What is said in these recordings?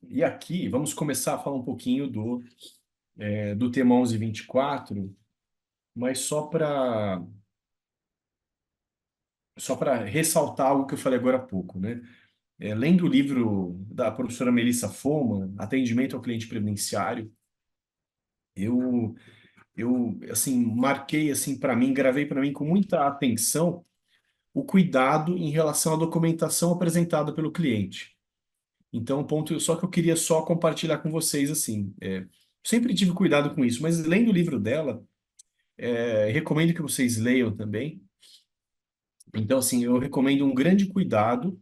E aqui vamos começar a falar um pouquinho do tema 1124, mas só para ressaltar algo que eu falei agora há pouco, né? Lendo o livro da professora Melissa Foma, Atendimento ao Cliente Previdenciário, eu, eu assim, marquei assim para mim, gravei para mim com muita atenção o cuidado em relação à documentação apresentada pelo cliente. Então, ponto, só que eu queria só compartilhar com vocês assim. Sempre tive cuidado com isso, mas lendo o livro dela, recomendo que vocês leiam também. Então, assim, eu recomendo um grande cuidado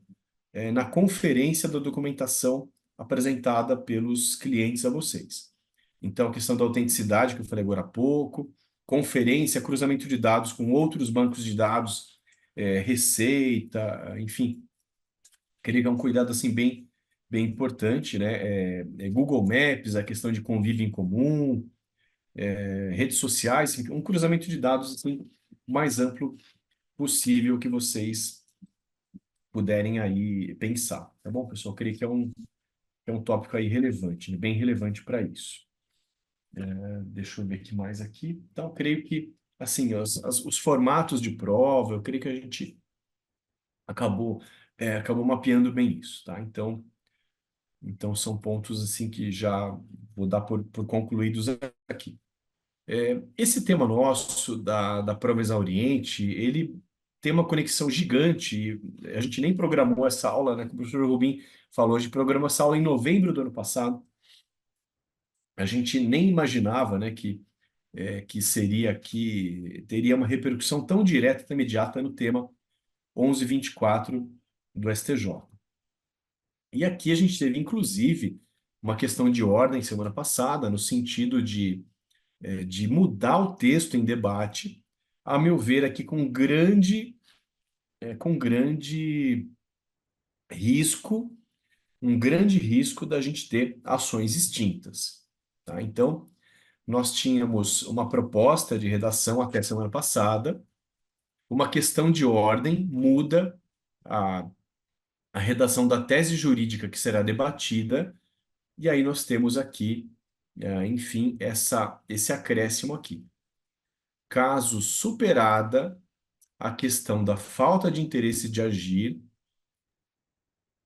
na conferência da documentação apresentada pelos clientes a vocês. Então, a questão da autenticidade, que eu falei agora há pouco, conferência, cruzamento de dados com outros bancos de dados, Receita, enfim, creio que é um cuidado assim bem importante, né? Google Maps, a questão de convívio em comum, redes sociais, enfim, um cruzamento de dados assim, mais amplo possível que vocês puderem aí pensar, tá bom, pessoal? Eu creio que é um tópico aí relevante, né? Bem relevante para isso. Deixa eu ver aqui mais aqui. Então, eu creio que, assim, os formatos de prova, eu creio que a gente acabou, acabou mapeando bem isso, tá? Então são pontos, assim, que já vou dar por concluídos aqui. Esse tema nosso da prova exauriente, ele tem uma conexão gigante. A gente nem programou essa aula, né? Como o professor Rubim falou, a gente programou essa aula em novembro do ano passado. A gente nem imaginava, né, que teria uma repercussão tão direta, tão imediata no tema 1124 do STJ. E aqui a gente teve, inclusive, uma questão de ordem semana passada, no sentido de mudar o texto em debate, a meu ver, aqui com grande risco, um grande risco da gente ter ações extintas. Tá? Então, nós tínhamos uma proposta de redação até semana passada, uma questão de ordem muda a, a redação da tese jurídica que será debatida, e aí nós temos aqui, enfim, esse acréscimo aqui. Caso superada a questão da falta de interesse de agir,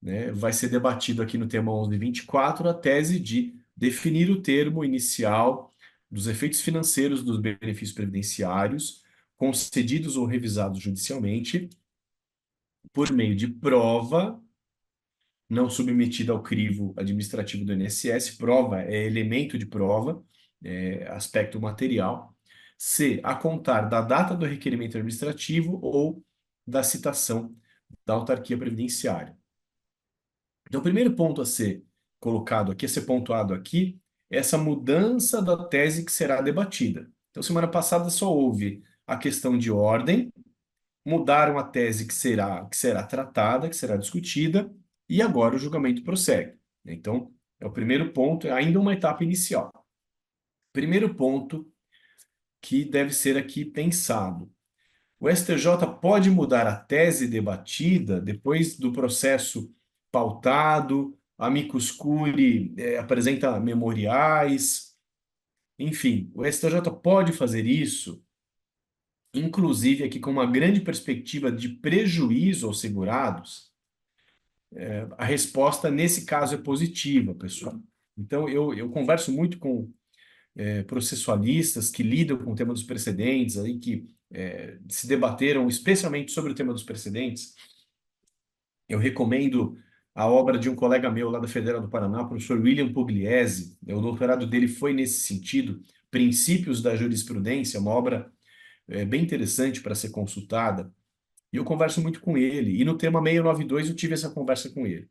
né, vai ser debatido aqui no tema 1124 a tese de definir o termo inicial dos efeitos financeiros dos benefícios previdenciários concedidos ou revisados judicialmente por meio de prova não submetida ao crivo administrativo do INSS. Prova é elemento de prova, aspecto material. C, a contar da data do requerimento administrativo ou da citação da autarquia previdenciária. Então, o primeiro ponto a ser colocado aqui, a ser pontuado aqui, é essa mudança da tese que será debatida. Então, semana passada só houve a questão de ordem, mudaram a tese que será tratada, que será discutida, e agora o julgamento prossegue. Então, é o primeiro ponto, é ainda uma etapa inicial. Primeiro ponto que deve ser aqui pensado. O STJ pode mudar a tese debatida depois do processo pautado, amicus curiae apresenta memoriais, enfim, o STJ pode fazer isso, inclusive aqui com uma grande perspectiva de prejuízo aos segurados. A resposta nesse caso é positiva, pessoal. Então, eu converso muito com processualistas que lidam com o tema dos precedentes, aí, que se debateram especialmente sobre o tema dos precedentes. Eu recomendo a obra de um colega meu lá da Federal do Paraná, o professor William Pugliese. O doutorado dele foi nesse sentido, Princípios da Jurisprudência, uma obra bem interessante para ser consultada. E eu converso muito com ele. E no tema 692 eu tive essa conversa com ele.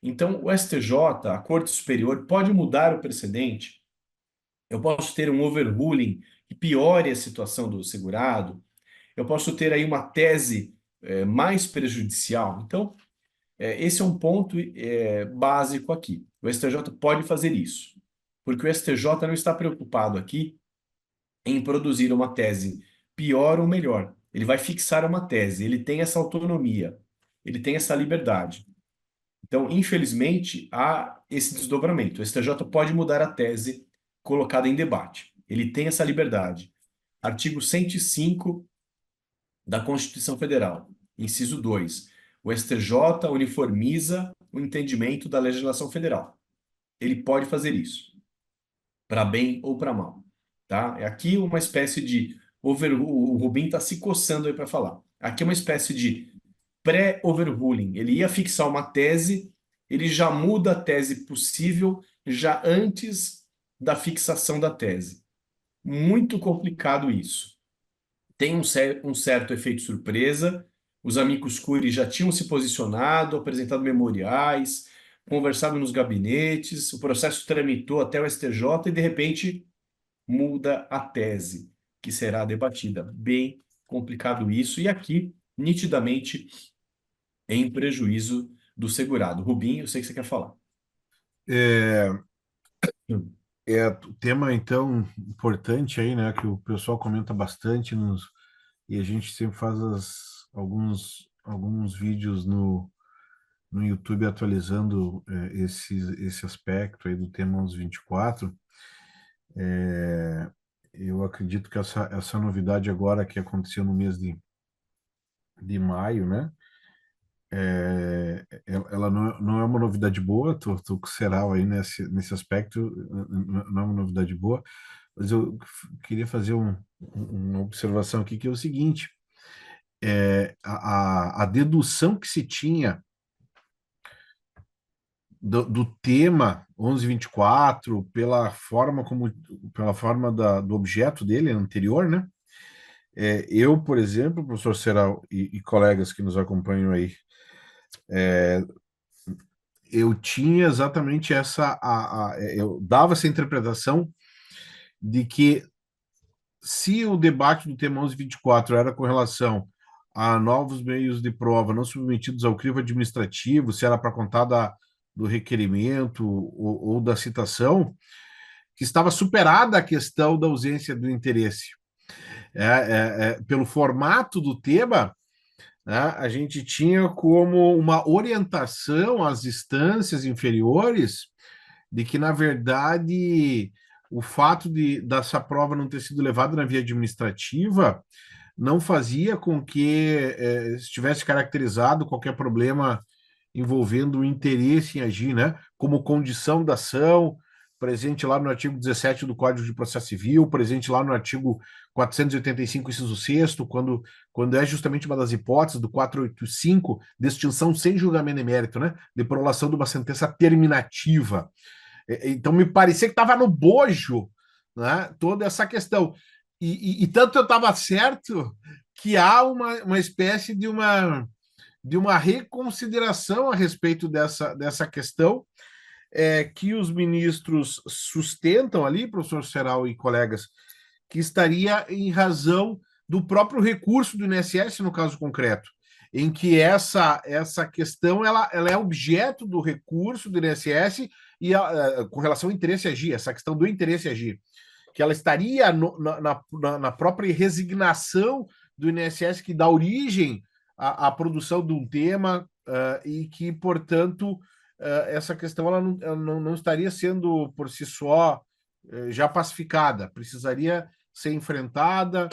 Então, o STJ, a Corte Superior, pode mudar o precedente. Eu posso ter um overruling que piore a situação do segurado. Eu posso ter aí uma tese mais prejudicial. Então, esse é um ponto básico aqui. O STJ pode fazer isso, porque o STJ não está preocupado aqui em produzir uma tese pior ou melhor. Ele vai fixar uma tese, ele tem essa autonomia, ele tem essa liberdade. Então, infelizmente, há esse desdobramento. O STJ pode mudar a tese colocada em debate. Ele tem essa liberdade. Artigo 105 da Constituição Federal, inciso 2. O STJ uniformiza o entendimento da legislação federal. Ele pode fazer isso, para bem ou para mal, tá? É aqui uma espécie de o Rubim está se coçando aí para falar. Aqui é uma espécie de pré-overruling. Ele ia fixar uma tese, ele já muda a tese possível já antes da fixação da tese. Muito complicado isso. Tem um certo efeito surpresa. Os amicus curiae já tinham se posicionado, apresentado memoriais, conversado nos gabinetes, o processo tramitou até o STJ e, de repente, muda a tese que será debatida. Bem complicado isso. E aqui, nitidamente, em prejuízo do segurado. Rubinho, eu sei que você quer falar. É, é o tema, então, importante aí, né, que o pessoal comenta bastante e a gente sempre faz alguns vídeos no YouTube atualizando esse aspecto aí do tema 1124. É, eu acredito que essa novidade agora que aconteceu no mês de maio, né? Ela não é uma novidade boa, tô com o Serral aí nesse aspecto, não é uma novidade boa, mas eu queria fazer uma observação aqui, que é o seguinte: a dedução que se tinha do tema 1124, pela forma do objeto dele anterior, né? Eu, por exemplo, professor Serral e colegas que nos acompanham aí, eu tinha exatamente eu dava essa interpretação de que se o debate do tema 1124 era com relação a novos meios de prova não submetidos ao crivo administrativo, se era para contar do requerimento ou da citação, que estava superada a questão da ausência do interesse. Pelo formato do tema, né, a gente tinha como uma orientação às instâncias inferiores de que, na verdade, o fato dessa prova não ter sido levada na via administrativa não fazia com que estivesse caracterizado qualquer problema envolvendo o interesse em agir, né? Como condição da ação, presente lá no artigo 17 do Código de Processo Civil, presente lá no artigo 485, inciso 6º, quando é justamente uma das hipóteses do 485, de extinção sem julgamento em mérito, né? De prolação de uma sentença terminativa. Então, me parecia que estava no bojo, né, toda essa questão. E tanto eu estava certo que há uma espécie de uma reconsideração a respeito dessa questão, que os ministros sustentam ali, professor Serral e colegas, que estaria em razão do próprio recurso do INSS, no caso concreto, em que essa questão ela é objeto do recurso do INSS e com relação ao interesse agir, essa questão do interesse agir, que ela estaria na própria resignação do INSS que dá origem à produção de um tema, e que, portanto, essa questão ela não estaria sendo por si só já pacificada, precisaria ser enfrentada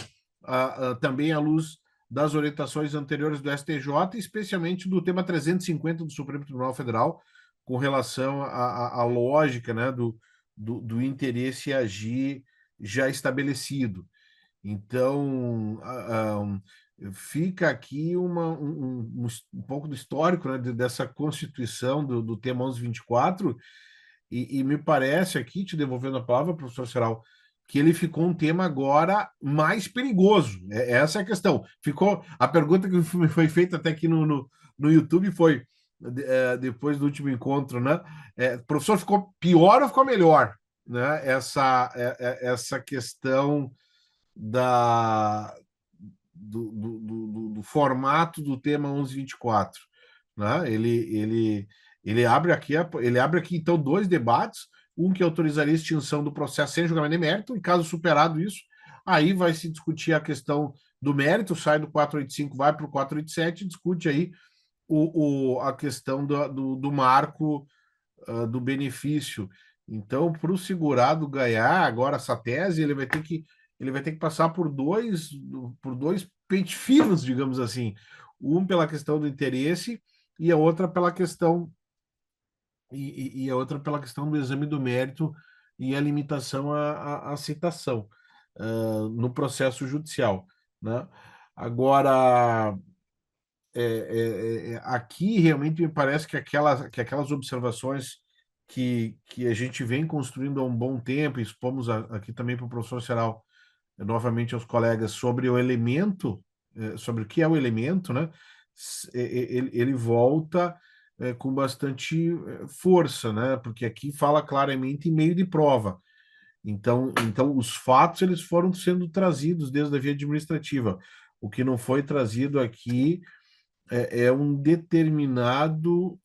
também à luz das orientações anteriores do STJ, especialmente do tema 350 do Supremo Tribunal Federal, com relação à lógica, né, do interesse agir já estabelecido. Então, fica aqui um pouco do histórico, né, dessa constituição do tema 1124, e me parece aqui, te devolvendo a palavra, professor Serral, que ele ficou um tema agora mais perigoso. Essa é a questão. A pergunta que me foi feita até aqui no YouTube foi, depois do último encontro, né? Professor, ficou pior ou ficou melhor? Né? Essa questão da, do formato do tema 1124. Né? Ele abre aqui, então, dois debates, um que autorizaria a extinção do processo sem julgamento de mérito, e caso superado isso, aí vai se discutir a questão do mérito, sai do 485, vai para o 487, discute aí a questão do marco do benefício. Então, para o segurado ganhar agora essa tese, ele vai ter que passar por dois pente finos, digamos assim. Um pela questão do interesse e a outra pela questão e a outra pela questão do exame do mérito e a limitação à citação no processo judicial, né? Agora, aqui realmente me parece que aquelas observações que a gente vem construindo há um bom tempo, e expomos aqui também para o professor Ceral, novamente aos colegas, sobre o elemento, sobre o que é o elemento, né? Ele volta com bastante força, né? Porque aqui fala claramente em meio de prova. Então os fatos eles foram sendo trazidos desde a via administrativa. O que não foi trazido aqui é um determinado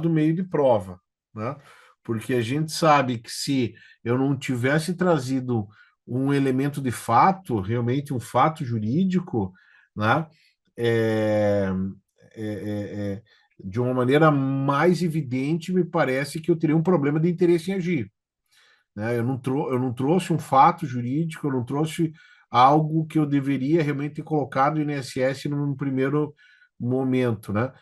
meio de prova, né? Porque a gente sabe que se eu não tivesse trazido um elemento de fato, realmente um fato jurídico, né? É, de uma maneira mais evidente, me parece que eu teria um problema de interesse em agir, né? Eu não trouxe um fato jurídico, eu não trouxe algo que eu deveria realmente ter colocado o INSS num primeiro momento, né?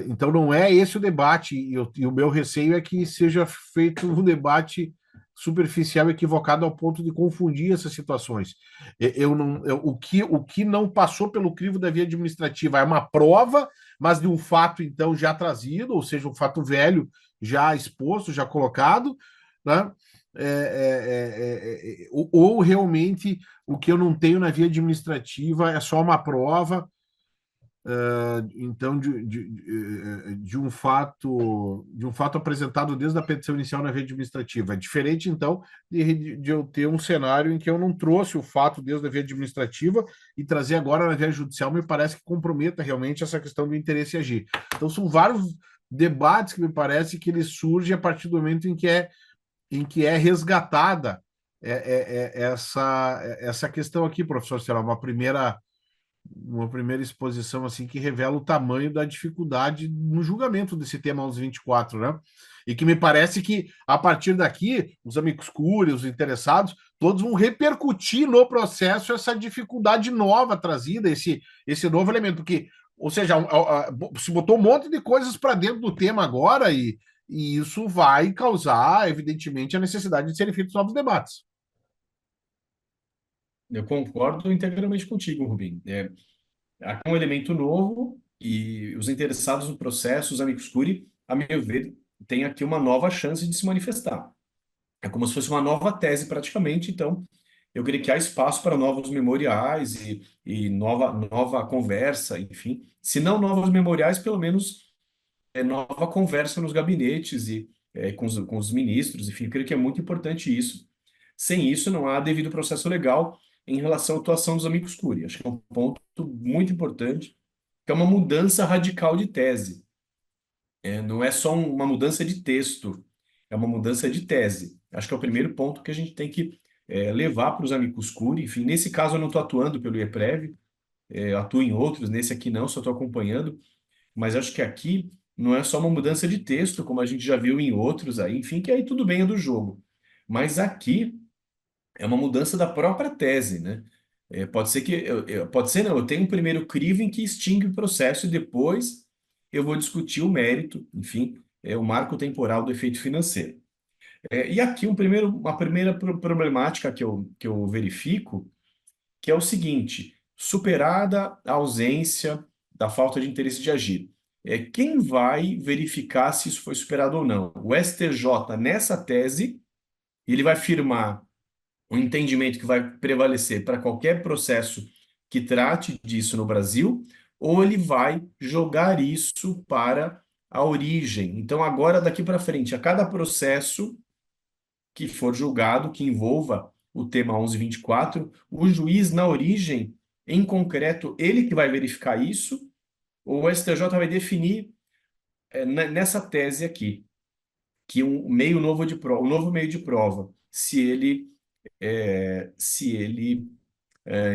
Então não é esse o debate, e o meu receio é que seja feito um debate superficial, equivocado ao ponto de confundir essas situações. O que não passou pelo crivo da via administrativa é uma prova, mas de um fato então já trazido, ou seja, um fato velho já exposto, já colocado, né? Ou realmente o que eu não tenho na via administrativa é só uma prova, então de um fato apresentado desde a petição inicial na via administrativa. É diferente, então, de eu ter um cenário em que eu não trouxe o fato desde a via administrativa e trazer agora na via judicial me parece que comprometa realmente essa questão do interesse em agir. Então, são vários debates que me parece que eles surgem a partir do momento em que é resgatada essa questão aqui, professor, será uma primeira exposição assim que revela o tamanho da dificuldade no julgamento desse tema aos 24, né? E que me parece que a partir daqui, os amigos curiae, os interessados, todos vão repercutir no processo essa dificuldade nova trazida, esse novo elemento, porque, ou seja, se botou um monte de coisas para dentro do tema agora e isso vai causar, evidentemente, a necessidade de serem feitos novos debates. Eu concordo integralmente contigo, Rubim. Aqui é um elemento novo e os interessados no processo, os amigos curiae, a meu ver, têm aqui uma nova chance de se manifestar. É como se fosse uma nova tese, praticamente. Então, eu creio que há espaço para novos memoriais e nova conversa, enfim. Se não novos memoriais, pelo menos nova conversa nos gabinetes com os ministros, enfim. Eu creio que é muito importante isso. Sem isso, não há devido processo legal em relação à atuação dos amigos curiae. Acho que é um ponto muito importante, que é uma mudança radical de tese. Não é só uma mudança de texto, é uma mudança de tese. Acho que é o primeiro ponto que a gente tem que levar para os amigos curiae. Enfim, nesse caso eu não estou atuando pelo IEPREV, eu atuo em outros, nesse aqui não, só estou acompanhando, mas acho que aqui não é só uma mudança de texto, como a gente já viu em outros aí, enfim, que aí tudo bem é do jogo. Mas aqui é uma mudança da própria tese, né? Pode ser que pode ser não, eu tenho um primeiro crivo em que extingue o processo e depois eu vou discutir o mérito, enfim, o marco temporal do efeito financeiro. E aqui uma primeira problemática que eu verifico, que é o seguinte: superada a ausência da falta de interesse de agir. Quem vai verificar se isso foi superado ou não? O STJ, nessa tese, ele vai firmar um entendimento que vai prevalecer para qualquer processo que trate disso no Brasil, ou ele vai jogar isso para a origem. Então, agora, daqui para frente, a cada processo que for julgado, que envolva o tema 1124, o juiz na origem, em concreto, ele que vai verificar isso, ou o STJ vai definir nessa tese aqui, que um meio novo de prova, um novo meio de prova, se ele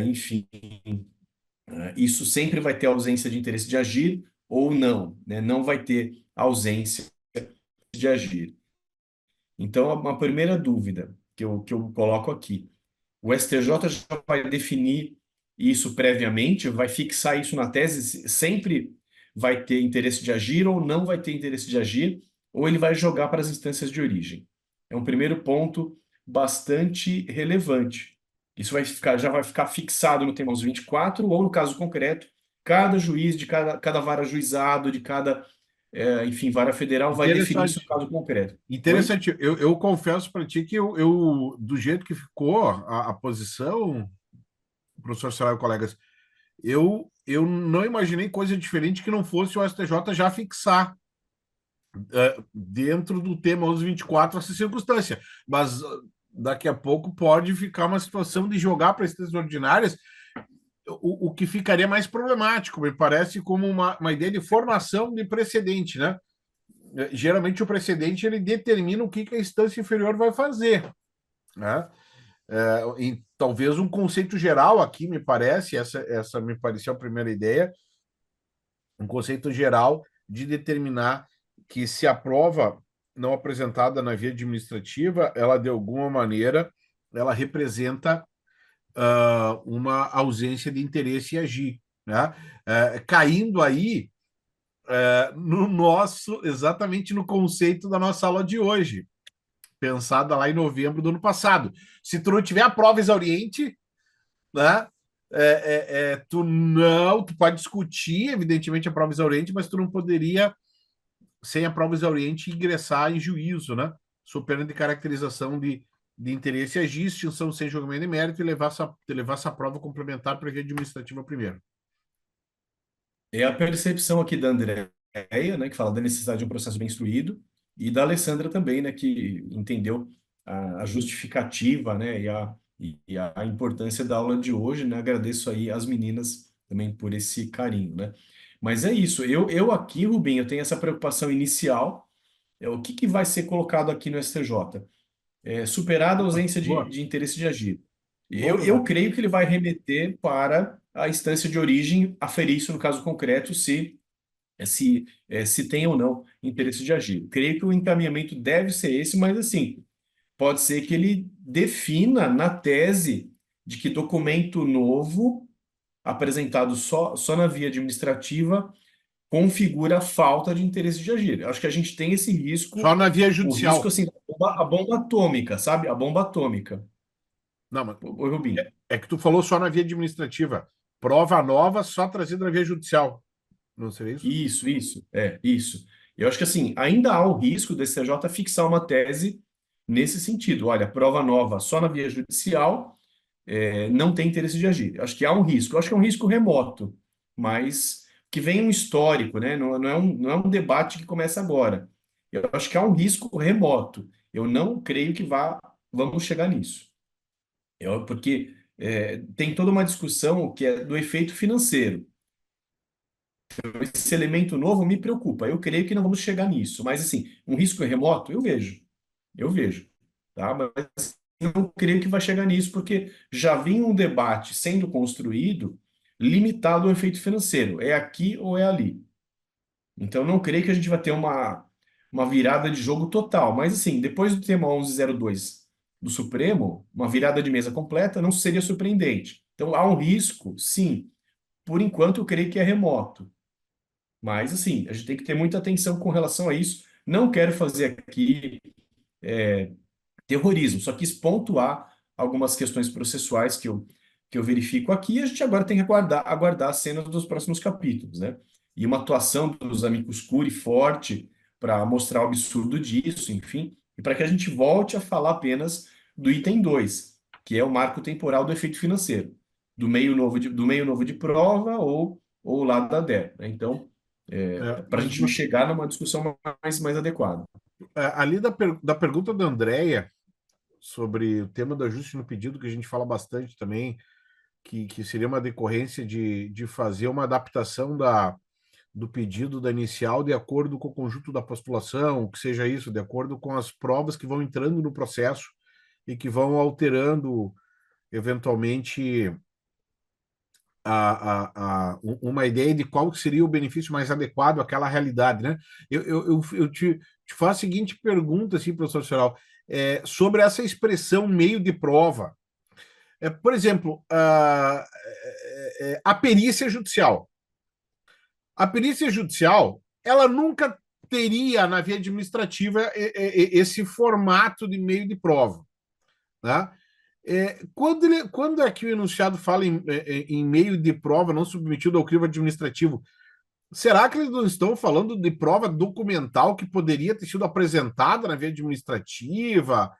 enfim, isso sempre vai ter ausência de interesse de agir, ou não, né? Não vai ter ausência de agir. Então, uma primeira dúvida que eu coloco aqui: o STJ já vai definir isso previamente, vai fixar isso na tese, sempre vai ter interesse de agir ou não vai ter interesse de agir, ou ele vai jogar para as instâncias de origem. É um primeiro ponto bastante relevante. Isso já vai ficar fixado no tema 24, ou no caso concreto, cada juiz de cada vara juizado, de cada, enfim, vara federal vai definir isso no Interessante. caso concreto. Oi? Interessante. Eu confesso para ti que do jeito que ficou a posição, professor Saraiva, colegas, eu não imaginei coisa diferente que não fosse o STJ já fixar dentro do tema 1124 essa circunstância. Mas daqui a pouco pode ficar uma situação de jogar para instâncias ordinárias, o que ficaria mais problemático, me parece, como uma ideia de formação de precedente, né? Geralmente o precedente ele determina o que a instância inferior vai fazer, né? E talvez um conceito geral aqui, me parece, essa me pareceu a primeira ideia, um conceito geral de determinar que se a prova não apresentada na via administrativa, ela de alguma maneira, ela representa uma ausência de interesse em agir, né? Caindo aí no nosso, exatamente no conceito da nossa aula de hoje, pensada lá em novembro do ano passado. Se tu não tiver a prova exauriente, né? Tu pode discutir, evidentemente, a prova exauriente, mas tu não poderia, sem a prova exauriente, ingressar em juízo, né? Sob pena de caracterização de interesse agir, extinção sem julgamento de mérito e levar essa prova complementar para a via administrativa primeiro. É a percepção aqui da Andréia, né, que fala da necessidade de um processo bem instruído, e da Alessandra também, né, que entendeu a justificativa, né, e a importância da aula de hoje, né? Agradeço aí às meninas também por esse carinho, né? Mas é isso. Eu aqui, Rubem, eu tenho essa preocupação inicial. O que vai ser colocado aqui no STJ? Superada a ausência de, Boa, de interesse de agir. bom Eu debate. creio que ele vai remeter para a instância de origem, aferir isso no caso concreto, se tem ou não interesse de agir. Creio que o encaminhamento deve ser esse, mas assim, pode ser que ele defina na tese de que documento novo, apresentado só na via administrativa, configura a falta de interesse de agir. Eu acho que a gente tem esse Só risco, na via o risco judicial. assim, a bomba atômica, sabe? A bomba atômica. Não, mas Oi, Rubinho. é que tu falou só na via administrativa. Prova nova só trazida na via judicial. Não seria isso? Isso. Eu acho que assim, ainda há o risco do STJ fixar uma tese nesse sentido. Olha, prova nova só na via judicial, não tem interesse de agir. Eu acho que há um risco. Eu acho que é um risco remoto, mas que vem um histórico, né? Não é um debate que começa agora. Eu acho que há um risco remoto. Eu não creio que vamos chegar nisso. Porque tem toda uma discussão que é do efeito financeiro. Esse elemento novo me preocupa. Eu creio que não vamos chegar nisso. Mas, assim, um risco remoto, eu vejo. Eu vejo. Tá? Mas eu não creio que vai chegar nisso, porque já vinha um debate sendo construído limitado ao efeito financeiro. É aqui ou é ali. Então, eu não creio que a gente vai ter uma virada de jogo total. Mas, assim, depois do tema 1102 do Supremo, uma virada de mesa completa não seria surpreendente. Então, há um risco, sim. Por enquanto, eu creio que é remoto. Mas, assim, a gente tem que ter muita atenção com relação a isso. Não quero fazer aqui terrorismo, só quis pontuar algumas questões processuais que eu verifico aqui. E a gente agora tem que aguardar as cenas dos próximos capítulos, né? E uma atuação dos amigos curi forte para mostrar o absurdo disso, enfim, e para que a gente volte a falar apenas do item 2, que é o marco temporal do efeito financeiro, do meio novo de prova ou lá da DER, né? Então, para a Mas gente chegar numa discussão mais adequada. ali da pergunta da Andrea sobre o tema do ajuste no pedido, que a gente fala bastante também, que seria uma decorrência de fazer uma adaptação do pedido da inicial de acordo com o conjunto da postulação, que seja isso, de acordo com as provas que vão entrando no processo e que vão alterando, eventualmente, uma ideia de qual seria o benefício mais adequado àquela realidade, né? Eu te faço a seguinte pergunta, assim, professor Serral, sobre essa expressão meio de prova. Por exemplo, a perícia judicial. A perícia judicial, ela nunca teria na via administrativa esse formato de meio de prova, né? Quando é que o enunciado fala em meio de prova não submetido ao crivo administrativo, será que eles não estão falando de prova documental que poderia ter sido apresentada na via administrativa,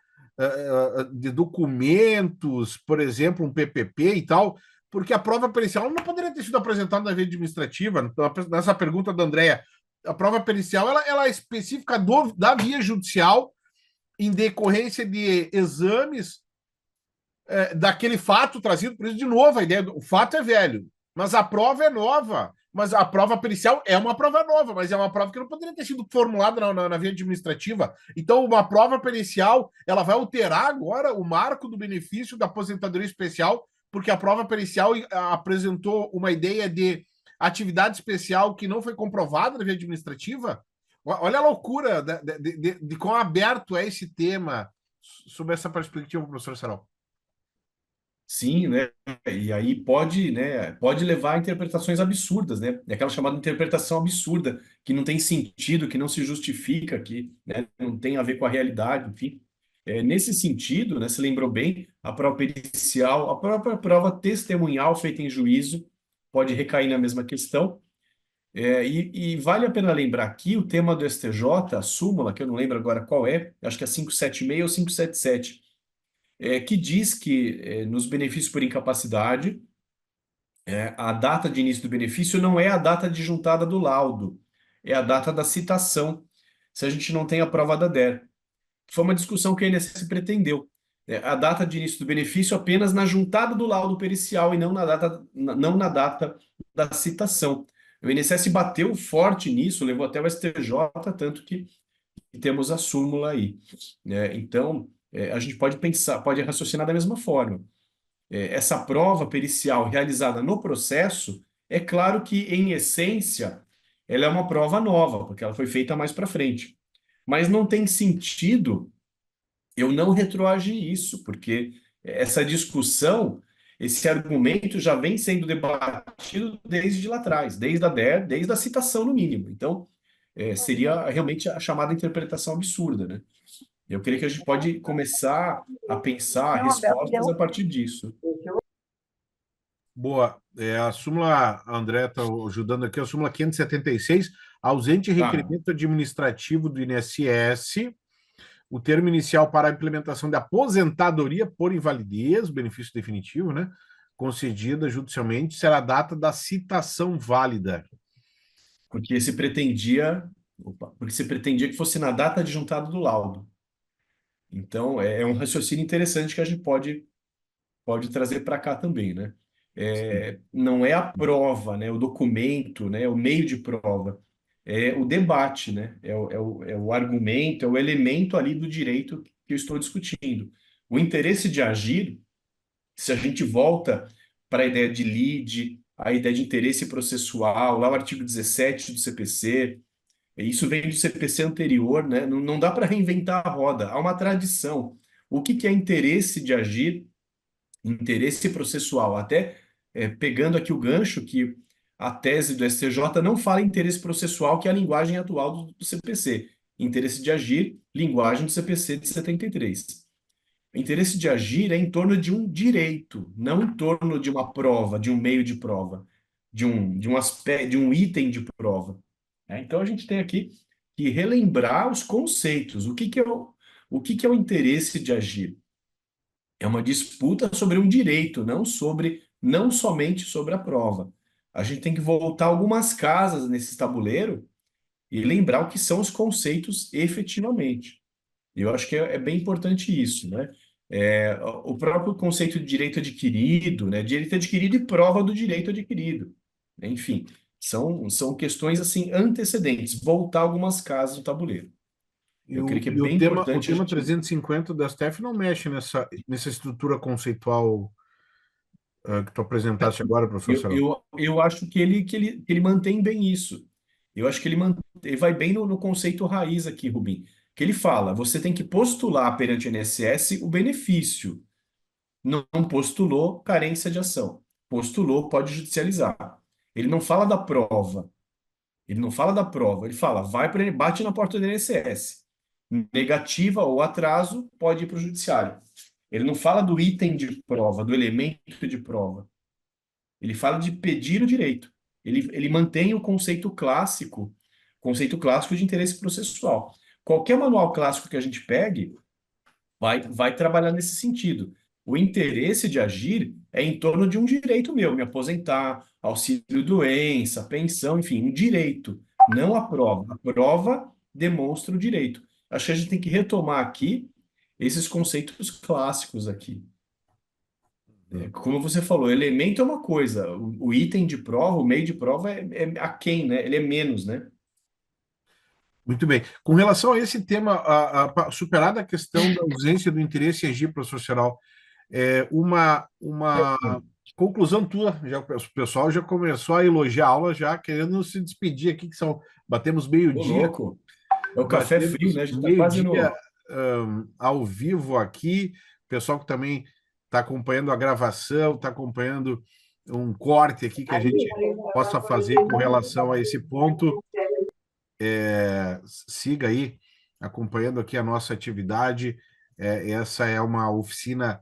de documentos, por exemplo, um PPP e tal? Porque a prova pericial não poderia ter sido apresentada na via administrativa. Então, nessa pergunta da Andrea, a prova pericial ela é específica da via judicial em decorrência de exames daquele fato trazido. Por isso, de novo, a ideia do o fato é velho, mas a prova é nova. Mas a prova pericial é uma prova nova, mas é uma prova que não poderia ter sido formulada na via administrativa. Então, uma prova pericial, ela vai alterar agora o marco do benefício da aposentadoria especial, porque a prova pericial apresentou uma ideia de atividade especial que não foi comprovada na via administrativa. Olha a loucura de quão aberto é esse tema sob essa perspectiva, professor Serol. Sim, né? E aí pode, né, pode levar a interpretações absurdas, né? É aquela chamada interpretação absurda, que não tem sentido, que não se justifica, que, né, não tem a ver com a realidade, enfim. Nesse sentido, né, se lembrou bem, a prova pericial, a própria prova testemunhal feita em juízo pode recair na mesma questão. E vale a pena lembrar aqui o tema do STJ, a súmula, que eu não lembro agora qual é, acho que é 576 ou 577, que diz que nos benefícios por incapacidade, a data de início do benefício não é a data de juntada do laudo, é a data da citação, se a gente não tem a prova da DER. Foi uma discussão que a INSS pretendeu. A data de início do benefício apenas na juntada do laudo pericial e não na data da citação. O INSS bateu forte nisso, levou até o STJ, tanto que temos a súmula aí, né? Então, a gente pode pensar, pode raciocinar da mesma forma. Essa prova pericial realizada no processo, é claro que, em essência, ela é uma prova nova, porque ela foi feita mais para frente. Mas não tem sentido eu não retroagir isso, porque essa discussão, esse argumento já vem sendo debatido desde lá atrás, desde a DER, desde a citação, no mínimo. Então, seria realmente a chamada interpretação absurda, né? Eu creio que a gente pode começar a pensar respostas a partir disso. Boa. A súmula, a André está ajudando aqui, a súmula 576, ausente Ah, requerimento administrativo do INSS, o termo inicial para a implementação de aposentadoria por invalidez, benefício definitivo, né? Concedida judicialmente, será a data da citação válida. porque se pretendia que fosse na data de juntado do laudo. Então, é um raciocínio interessante que a gente pode trazer para cá também, né? Sim. Não é a prova, né? O documento, né? O meio de prova. É o debate, né? É o argumento, é o elemento ali do direito que eu estou discutindo. O interesse de agir, se a gente volta para a ideia de lide, a ideia de interesse processual, lá o artigo 17 do CPC, isso vem do CPC anterior, né? Não dá para reinventar a roda, há uma tradição. O que é interesse de agir? Interesse processual. Até pegando aqui o gancho que a tese do STJ não fala em interesse processual, que é a linguagem atual do CPC. Interesse de agir, linguagem do CPC de 73. Interesse de agir é em torno de um direito, não em torno de uma prova, de um meio de prova, de um aspecto, de um item de prova. Então a gente tem aqui que relembrar os conceitos. O que é o interesse de agir? É uma disputa sobre um direito, não somente sobre a prova. A gente tem que voltar algumas casas nesse tabuleiro e lembrar o que são os conceitos efetivamente. E eu acho que é bem importante isso, né? O próprio conceito de direito adquirido, né? Direito adquirido e prova do direito adquirido. Enfim, são questões assim antecedentes. Voltar algumas casas no tabuleiro. E Eu o, creio que é e o bem tema, o importante a tema gente. 350 da STF não mexe nessa estrutura conceitual que tu apresentaste agora, Eu, professor. eu, eu acho que ele mantém bem isso. Eu acho que ele vai bem no conceito raiz aqui, Rubim, que ele fala, você tem que postular perante o INSS o benefício. Não postulou, carência de ação. Postulou, pode judicializar. Ele não fala da prova. Ele não fala da prova. Ele fala, vai para ele, bate na porta do INSS. Negativa ou atraso, pode ir para o judiciário. Ele não fala do item de prova, do elemento de prova. Ele fala de pedir o direito. Ele mantém o conceito clássico de interesse processual. Qualquer manual clássico que a gente pegue vai trabalhar nesse sentido. O interesse de agir é em torno de um direito meu, me aposentar, auxílio-doença, pensão, enfim, um direito, não a prova. A prova demonstra o direito. Acho que a gente tem que retomar aqui esses conceitos clássicos aqui. Como você falou, elemento é uma coisa, o item de prova, o meio de prova é aquém, né? Ele é menos, né? Muito bem. Com relação a esse tema, superada a questão da ausência do interesse em agir processual, uma conclusão tua, já, o pessoal já começou a elogiar a aula, já querendo se despedir aqui, que batemos Ô, meio-dia, louco, é o café frio, batemos né? A gente tá quase meio-dia no. ao vivo aqui, pessoal que também está acompanhando a gravação, está acompanhando um corte aqui que a gente possa fazer com relação a esse ponto. Siga aí acompanhando aqui a nossa atividade. Essa é uma oficina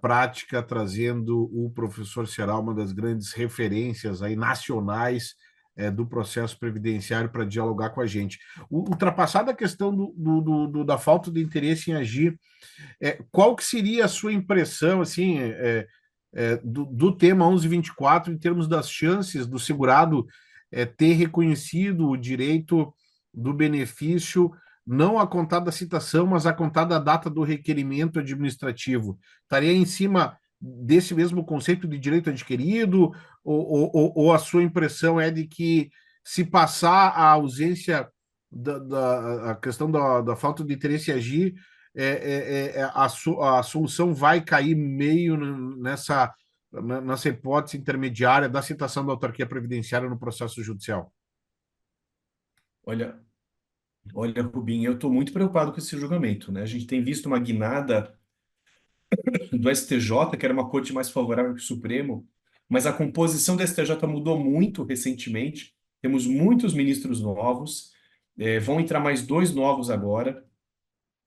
prática, trazendo o professor Será, uma das grandes referências aí nacionais do processo previdenciário, para dialogar com a gente. Ultrapassada a questão da falta de interesse em agir, qual que seria a sua impressão assim, do tema 1124 em termos das chances do segurado ter reconhecido o direito do benefício não a contar da citação, mas a contar da data do requerimento administrativo? Estaria em cima desse mesmo conceito de direito adquirido, ou a sua impressão é de que, se passar a ausência a questão da falta de interesse em agir, a solução vai cair meio nessa hipótese intermediária da citação da autarquia previdenciária no processo judicial? Olha, olha, Rubinho, eu estou muito preocupado com esse julgamento, né? A gente tem visto uma guinada do STJ, que era uma corte mais favorável que o Supremo, mas a composição do STJ mudou muito recentemente. Temos muitos ministros novos, vão entrar mais dois novos agora.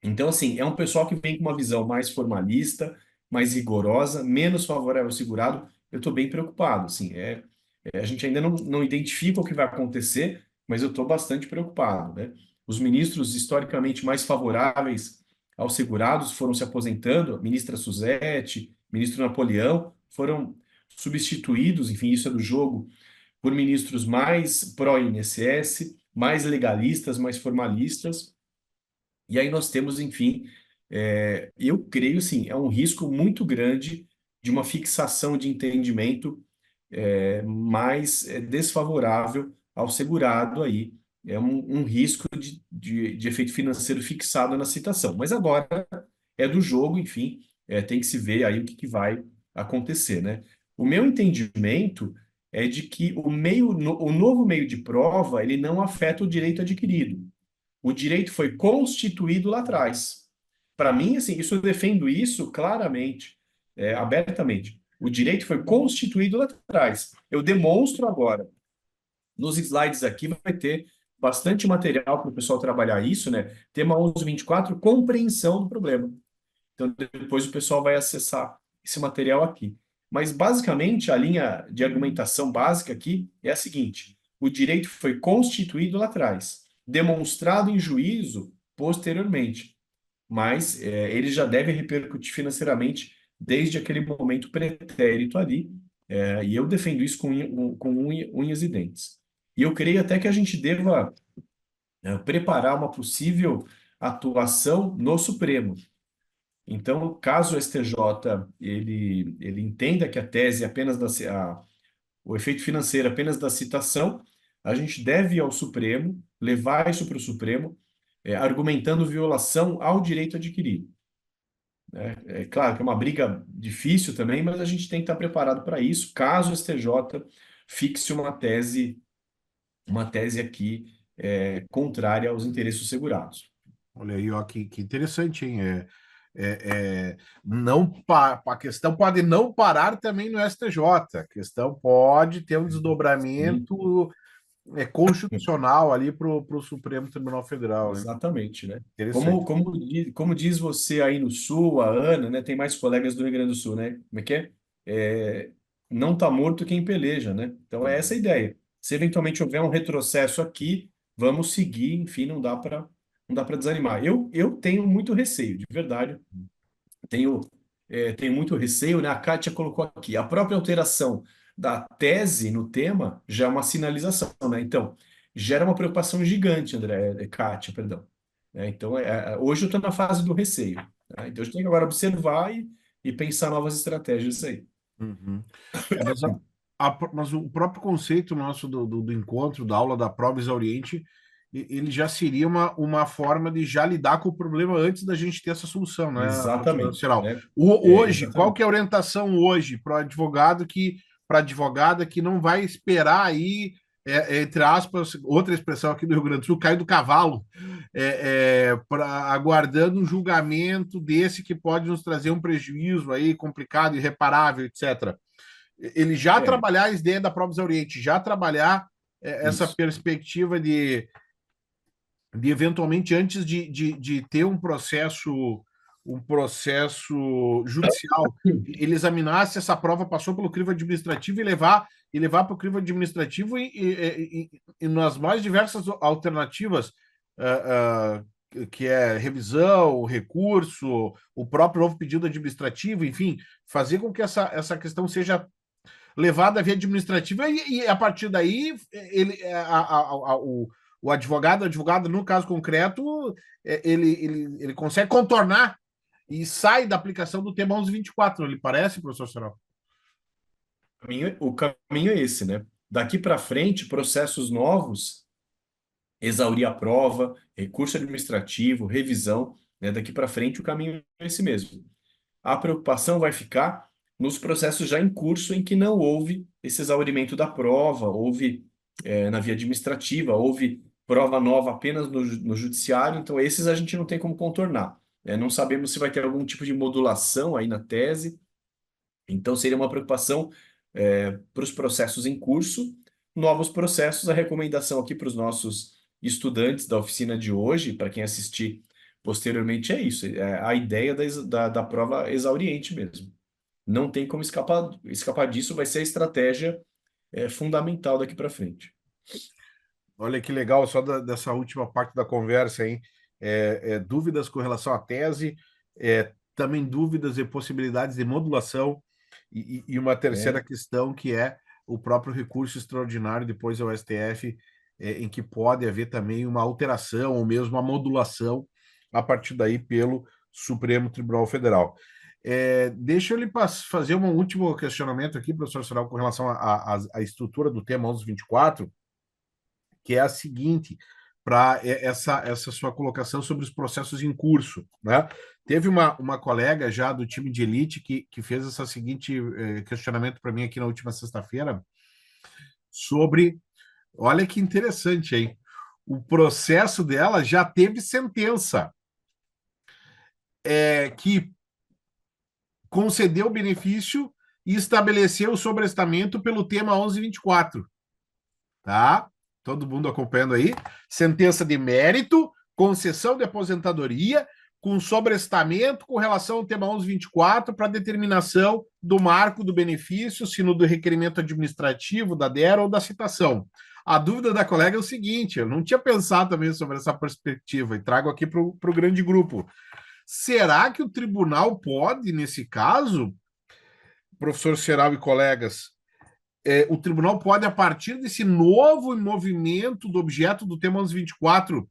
Então, assim, é um pessoal que vem com uma visão mais formalista, mais rigorosa, menos favorável ao segurado. Eu estou bem preocupado, assim, a gente ainda não identifica o que vai acontecer, mas eu estou bastante preocupado, né? Os ministros historicamente mais favoráveis aos segurados foram se aposentando, a ministra Suzete, ministro Napoleão, foram substituídos, enfim, isso é do jogo, por ministros mais pró-INSS, mais legalistas, mais formalistas. E aí nós temos, enfim, eu creio, sim, é um risco muito grande de uma fixação de entendimento mais desfavorável ao segurado aí. É um risco de efeito financeiro fixado na citação. Mas agora é do jogo, enfim, tem que se ver aí o que vai acontecer, né? O meu entendimento é de que o novo meio de prova, ele não afeta o direito adquirido. O direito foi constituído lá atrás. Para mim, assim, isso eu defendo isso claramente, abertamente. O direito foi constituído lá atrás. Eu demonstro agora. Nos slides aqui vai ter bastante material para o pessoal trabalhar isso, né? Tema 1124, compreensão do problema. Então, depois o pessoal vai acessar esse material aqui. Mas, basicamente, a linha de argumentação básica aqui é a seguinte: o direito foi constituído lá atrás, demonstrado em juízo posteriormente, mas ele já deve repercutir financeiramente desde aquele momento pretérito ali, e eu defendo isso com unhas e dentes. E eu creio até que a gente deva preparar uma possível atuação no Supremo. Então, caso o STJ ele entenda que a tese é apenas o efeito financeiro é apenas da citação, a gente deve ir ao Supremo, levar isso para o Supremo, argumentando violação ao direito adquirido. né? É claro que é uma briga difícil também, mas a gente tem que estar preparado para isso, caso o STJ fixe uma tese aqui contrária aos interesses segurados. Olha aí, ó, que interessante, hein? Não a questão pode não parar também no STJ. A questão pode ter um Sim, desdobramento constitucional ali para o Supremo Tribunal Federal, né? exatamente, né? Interessante. Como diz você aí no Sul, a Ana, né? Tem mais colegas do Rio Grande do Sul, né? Como é que é? É, não tá morto quem peleja, né? Então é essa a ideia. Se eventualmente houver um retrocesso aqui, vamos seguir, enfim, não dá para desanimar. Eu tenho muito receio, de verdade. Tenho, tenho muito receio, né? A Kátia colocou aqui, a própria alteração da tese no tema já é uma sinalização, né? Então, gera uma preocupação gigante, André, Kátia, perdão. Então, hoje eu estou na fase do receio. Tá? Então, a gente tem que agora observar e pensar novas estratégias aí. Uhum. Mas o próprio conceito nosso do encontro, da aula da prova exauriente, ele já seria uma forma de já lidar com o problema antes da gente ter essa solução, né, professor Exatamente, Geral? né? Hoje, qual Exatamente. que é a orientação hoje para o advogado para advogada que não vai esperar aí, entre aspas, outra expressão aqui do Rio Grande do Sul, cair do cavalo, aguardando um julgamento desse que pode nos trazer um prejuízo aí complicado, irreparável, etc. Ele já É, trabalhar a ideia da Provas Oriente, já trabalhar essa isso. perspectiva de eventualmente, antes de ter um processo judicial, ele examinar se essa prova passou pelo crivo administrativo e levar para o crivo administrativo e nas mais diversas alternativas, que é revisão, recurso, o próprio novo pedido administrativo, enfim, fazer com que essa questão seja levada à via administrativa e a partir daí ele, o advogado, no caso concreto, ele consegue contornar e sai da aplicação do tema 1124, lhe parece, professor Serol? O caminho é esse, né? Daqui para frente, processos novos, exaurir a prova, recurso administrativo, revisão, né? Daqui para frente, o caminho é esse mesmo. A preocupação vai ficar nos processos já em curso em que não houve esse exaurimento da prova, houve na via administrativa, houve prova nova apenas no judiciário, então esses a gente não tem como contornar. Não sabemos se vai ter algum tipo de modulação aí na tese, então seria uma preocupação para os processos em curso, novos processos, a recomendação aqui para os nossos estudantes da oficina de hoje, para quem assistir posteriormente, é isso, a ideia da prova exauriente mesmo. Não tem como escapar disso, vai ser a estratégia fundamental daqui para frente. Olha que legal, só dessa última parte da conversa, hein? Dúvidas com relação à tese, também dúvidas e possibilidades de modulação, e uma terceira É, questão que é o próprio recurso extraordinário depois ao STF, em que pode haver também uma alteração ou mesmo uma modulação a partir daí pelo Supremo Tribunal Federal. Deixa eu lhe fazer um último questionamento aqui, professor Sorel, com relação à estrutura do tema 1124, que é a seguinte, para essa sua colocação sobre os processos em curso, né? Teve uma colega já do time de elite que fez essa seguinte questionamento para mim aqui na última sexta-feira sobre, olha que interessante, hein? O processo dela já teve sentença que concedeu o benefício e estabeleceu o sobrestamento pelo tema 1124, tá? Todo mundo acompanhando aí. Sentença de mérito, concessão de aposentadoria, com sobrestamento com relação ao tema 1124 para determinação do marco do benefício, se no do requerimento administrativo, da DERA ou da citação. A dúvida da colega é o seguinte: eu não tinha pensado também sobre essa perspectiva e trago aqui para o grande grupo. Será que o tribunal pode, nesse caso, professor Seral e colegas, o tribunal pode, a partir desse novo movimento do objeto do tema 1124,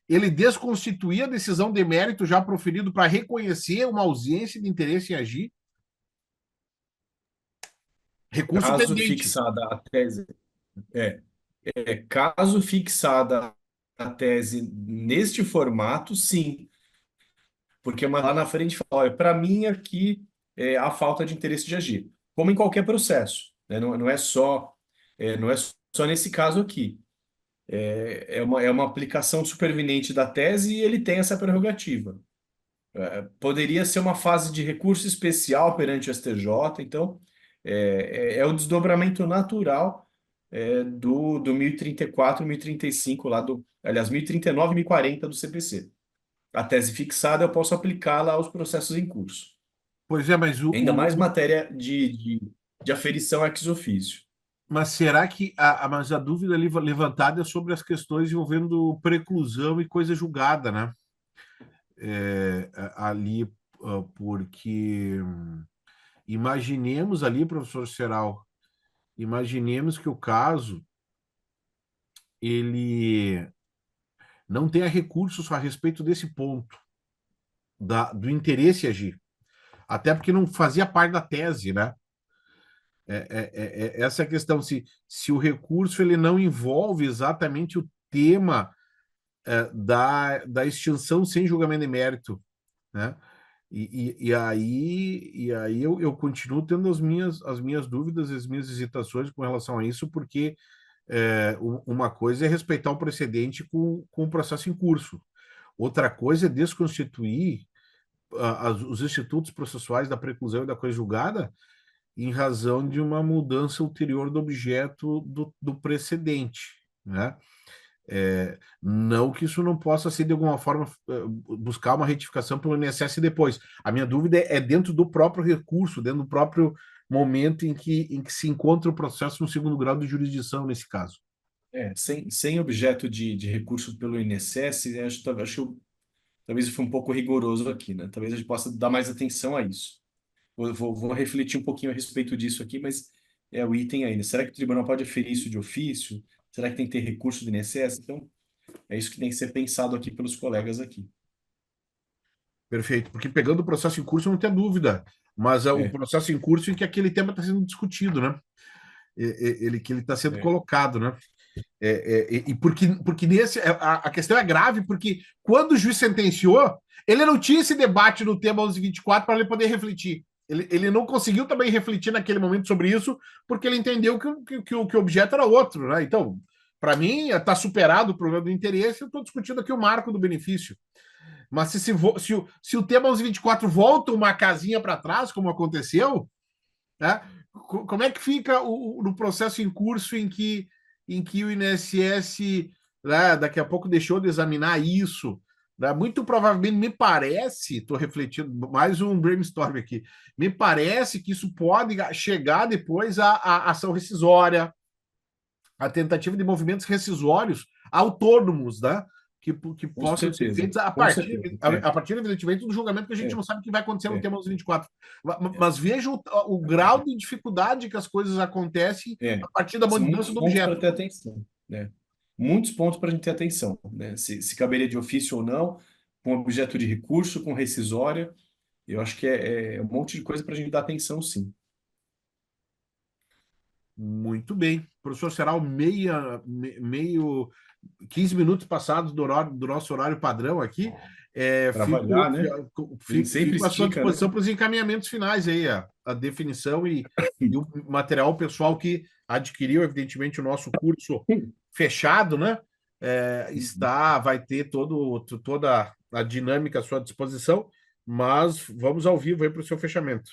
ele desconstituir a decisão de mérito já proferido para reconhecer uma ausência de interesse em agir? Recurso caso pendente. fixada a tese, é, caso fixada a tese neste formato, sim, porque lá na frente fala, olha, para mim aqui é a falta de interesse de agir, como em qualquer processo, né? Não é só, não é só nesse caso aqui. É uma aplicação superveniente da tese e ele tem essa prerrogativa. Poderia ser uma fase de recurso especial perante o STJ, então é o desdobramento natural do 1034 e 1035 lá aliás, 1039 e 1040 do CPC. A tese fixada eu posso aplicá-la aos processos em curso. Pois é, mas Ainda mais matéria de aferição ex officio. mas será que mas a dúvida levantada é sobre as questões envolvendo preclusão e coisa julgada, né? Ali, porque imaginemos ali, professor Seral, imaginemos que o caso ele não tenha recursos a respeito desse ponto do interesse agir, até porque não fazia parte da tese, né? Essa é a questão, se o recurso ele não envolve exatamente o tema da extinção sem julgamento de mérito, né? E aí eu continuo tendo as minhas dúvidas, as minhas hesitações com relação a isso, porque uma coisa é respeitar o precedente com o processo em curso, outra coisa é desconstituir os institutos processuais da preclusão e da coisa julgada em razão de uma mudança ulterior do objeto do precedente, né? Não que isso não possa ser, de alguma forma, buscar uma retificação pelo INSS depois. A minha dúvida é dentro do próprio recurso, dentro do próprio momento em que se encontra o processo no segundo grau de jurisdição, nesse caso. Sem objeto de recurso pelo INSS, acho talvez eu fui um pouco rigoroso aqui, né? Talvez a gente possa dar mais atenção a isso. Vou refletir um pouquinho a respeito disso aqui, mas é o item ainda. Será que o tribunal pode aferir isso de ofício? Será que tem que ter recurso do INSS? Então, é isso que tem que ser pensado aqui pelos colegas aqui. Perfeito, porque pegando o processo em curso, não tem dúvida, mas é o É, processo em curso em que aquele tema está sendo discutido, né? Que ele está sendo é. colocado, né? E porque a questão é grave, porque quando o juiz sentenciou, ele não tinha esse debate no tema 1124 para ele poder refletir. Ele não conseguiu também refletir naquele momento sobre isso, porque ele entendeu que o objeto era outro, né? Então, para mim, está superado o problema do interesse, eu estou discutindo aqui o marco do benefício. Mas se o tema 1124 volta uma casinha para trás, como aconteceu, né? Como é que fica no processo em curso em que o INSS, né, daqui a pouco deixou de examinar isso? Né? Muito provavelmente, me parece, estou refletindo, mais um brainstorm aqui, me parece que isso pode chegar depois à ação rescisória, a tentativa de movimentos rescisórios autônomos, né? Que Com possam ser certeza. feitos a Com partir, certeza. a partir, evidentemente, do julgamento que a gente É, não sabe o que vai acontecer no é, tema 24. Mas veja o grau de dificuldade que as coisas acontecem a partir da São muitos mudança do pontos para objeto. ter atenção, né? Muitos pontos para a gente ter atenção, né? Se caberia de ofício ou não, com objeto de recurso, com rescisória, eu acho que é um monte de coisa para a gente dar atenção, sim. Muito bem. Professor Será meio 15 minutos passados do nosso horário padrão aqui. Para variar, né? Ele sempre Fico à sua estica, né? disposição para os encaminhamentos finais aí, a definição e o material pessoal que adquiriu, evidentemente, o nosso curso fechado, né? Vai ter toda a dinâmica à sua disposição, mas vamos ao vivo aí para o seu fechamento.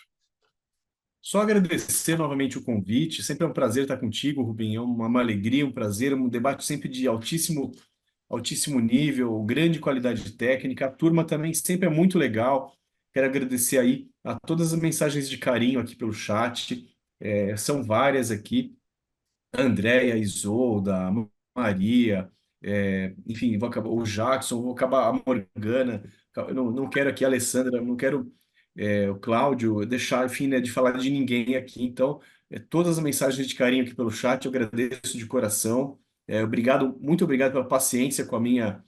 Só agradecer novamente o convite. Sempre é um prazer estar contigo, Rubem. É uma alegria, um prazer, um debate sempre de altíssimo nível, grande qualidade técnica. A turma também sempre é muito legal. Quero agradecer aí a todas as mensagens de carinho aqui pelo chat. São várias aqui. A Andréia, a Isolda, a Maria, enfim, o Jackson, vou acabar a Morgana. Eu não quero aqui a Alessandra, não quero o Cláudio deixar, enfim, né, de falar de ninguém aqui. Então, todas as mensagens de carinho aqui pelo chat, eu agradeço de coração. Obrigado, muito obrigado pela paciência com a minha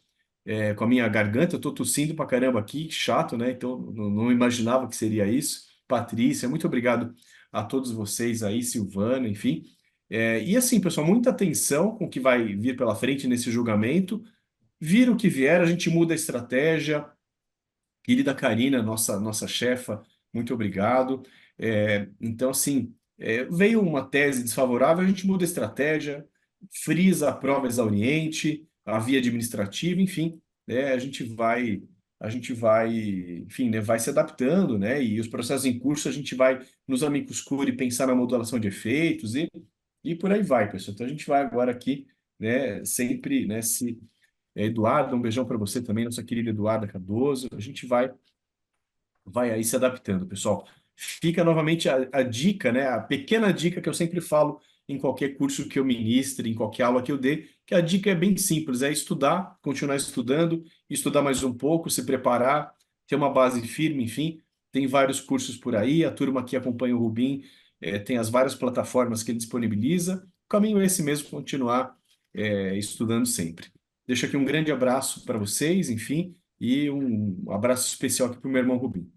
garganta. Eu estou tossindo pra caramba aqui, chato, né? Então, não imaginava que seria isso. Patrícia, muito obrigado a todos vocês aí, Silvana, enfim. E assim, pessoal, muita atenção com o que vai vir pela frente nesse julgamento. Vira o que vier, a gente muda a estratégia, Querida Karina, nossa chefa, muito obrigado. Então, assim, veio uma tese desfavorável, a gente muda a estratégia, frisa a prova exauriente, a via administrativa, enfim, né, a gente vai, enfim, né, vai se adaptando, né, e os processos em curso a gente vai nos amicus curiae pensar na modulação de efeitos e por aí vai, pessoal. Então a gente vai agora aqui, né, sempre, né, se Eduardo, um beijão para você também, nossa querida Eduarda Cardoso. A gente vai aí se adaptando, pessoal. Fica novamente a dica, né? A pequena dica que eu sempre falo em qualquer curso que eu ministre, em qualquer aula que eu dê, que a dica é bem simples, é estudar, continuar estudando, estudar mais um pouco, se preparar, ter uma base firme, enfim. Tem vários cursos por aí, a turma que acompanha o Rubim tem as várias plataformas que ele disponibiliza. O caminho é esse mesmo, continuar estudando sempre. Deixo aqui um grande abraço para vocês, enfim, e um abraço especial aqui para o meu irmão Rubim.